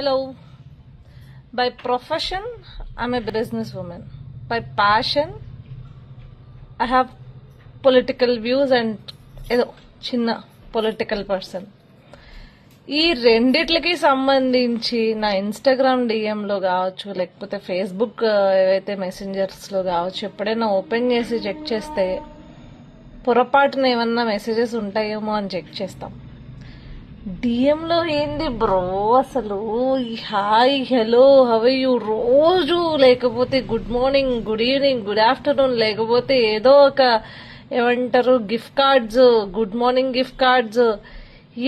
Hello. By profession, I'm a businesswoman. By passion, I have political views and ఏదో చిన్న political person. ఈ రెండిట్లకి సంబంధించి నా ఇన్స్టాగ్రామ్ డిఎంలో కావచ్చు, లేకపోతే ఫేస్బుక్ ఏవైతే మెసెంజర్స్లో కావచ్చు, ఎప్పుడైనా ఓపెన్ చేసి చెక్ చేస్తే పొరపాటున ఏమన్నా మెసేజెస్ ఉంటాయేమో అని చెక్ చేస్తాం. డిఎంలో ఏంది బ్రో అసలు హాయ్ హలో హవ్ యూ రోజు, లేకపోతే good morning, good evening, good afternoon, లేకపోతే ఏదో ఒక ఏమంటారు gift cards, good morning gift cards.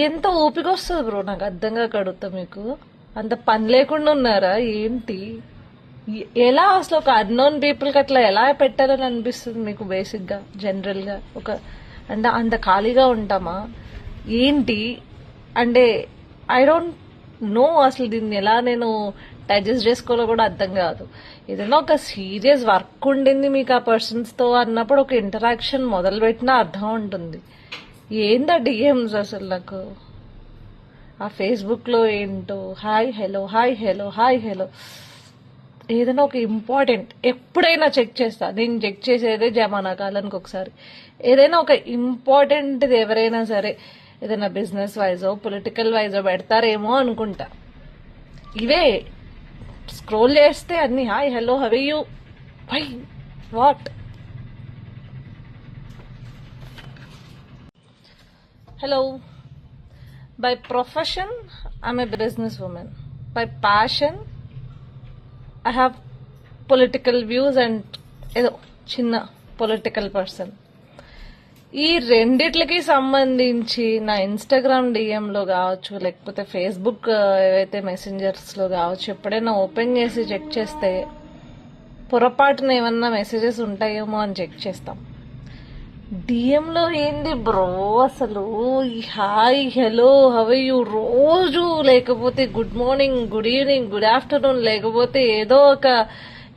ఎంత ఓపిక వస్తుంది బ్రో, నాకు అర్థంగా కడుగుతా. మీకు అంత పని లేకుండా ఉన్నారా ఏంటి? ఎలా అసలు ఒక అన్నోన్ పీపుల్కి అట్లా ఎలా పెట్టాలని అనిపిస్తుంది మీకు? బేసిక్గా జనరల్గా ఒక అంటే అంత ఖాళీగా ఉంటామా ఏంటి? అంటే ఐ డోంట్ నో అసలు దీన్ని ఎలా నేను డైజెస్ట్ చేసుకోవాలో కూడా అర్థం కాదు. ఏదైనా ఒక సీరియస్ వర్క్ ఉండింది మీకు ఆ పర్సన్స్తో అన్నప్పుడు ఒక ఇంటరాక్షన్ మొదలుపెట్టినా అర్థం ఉంటుంది. ఏందా డిఎమ్స్ అసలు నాకు? ఆ ఫేస్బుక్లో ఏంటో hi hello hi hello hi hello. ఏదైనా ఒక ఇంపార్టెంట్ ఎప్పుడైనా చెక్ చేస్తా. నేను చెక్ చేసేదే జమానా కాలానికి ఒకసారి. ఏదైనా ఒక ఇంపార్టెంట్ది ఎవరైనా సరే ఏదైనా బిజినెస్ వైజో పొలిటికల్ వైజో పెడతారేమో అనుకుంటా. ఇవే స్క్రోల్ చేస్తే అన్ని hi hello how you, why what? Hello. By profession I'm a business women. By passion I have political views and ఏదో చిన్న పొలిటికల్ పర్సన్. ఈ రెండిట్లకి సంబంధించి నా ఇన్స్టాగ్రామ్ డిఎంలో కావచ్చు, లేకపోతే ఫేస్బుక్ ఏవైతే మెసెంజర్స్లో కావచ్చు, ఎప్పుడైనా ఓపెన్ చేసి చెక్ చేస్తే పొరపాటున ఏమన్నా మెసేజెస్ ఉంటాయేమో అని చెక్ చేస్తాం. డిఎంలో ఏంది బ్రో అసలు హాయ్ హలో హవ్ యూ రోజు, లేకపోతే good morning, good evening, good afternoon, లేకపోతే ఏదో ఒక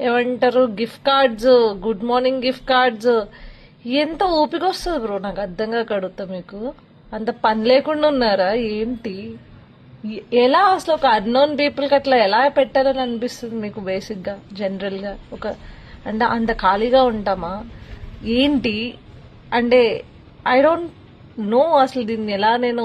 ఏమంటారు gift cards, good morning gift cards. ఎంత ఓపిక వస్తుంది బ్రో, నాకు అర్థంగా కడుగుతా. మీకు అంత పని లేకుండా ఉన్నారా ఏంటి? ఎలా అసలు ఒక అన్నోన్ పీపుల్కి అట్లా ఎలా పెట్టాలని అనిపిస్తుంది మీకు? బేసిక్గా జనరల్గా ఒక అంటే అంత ఖాళీగా ఉంటామా ఏంటి? అంటే ఐ డోంట్ నో అసలు దీన్ని ఎలా నేను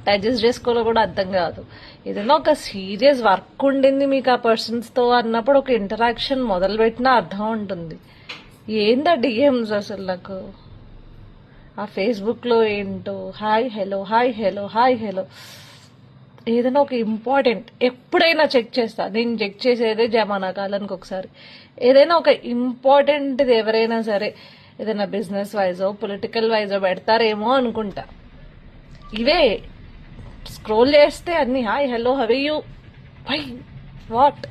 డైజెస్ట్ చేసుకోవాలో కూడా అర్థం కాదు. ఏదైనా ఒక సీరియస్ వర్క్ ఉండింది మీకు ఆ పర్సన్స్తో అన్నప్పుడు ఒక ఇంటరాక్షన్ మొదలుపెట్టినా అర్థం ఉంటుంది. ఏందా డిఎమ్స్ అసలు నాకు? ఆ ఫేస్బుక్లో ఏంటో hi hello hi hello hi hello. ఏదైనా ఒక ఇంపార్టెంట్ ఎప్పుడైనా చెక్ చేస్తా. నేను చెక్ చేసేదే జమానా కాలానికి ఒకసారి. ఏదైనా ఒక ఇంపార్టెంట్ది ఎవరైనా సరే ఏదైనా బిజినెస్ వైజో పొలిటికల్ వైజో పెడతారేమో అనుకుంటా. ఇవే స్క్రోల్ చేస్తే అన్ని hi hello how you, why what?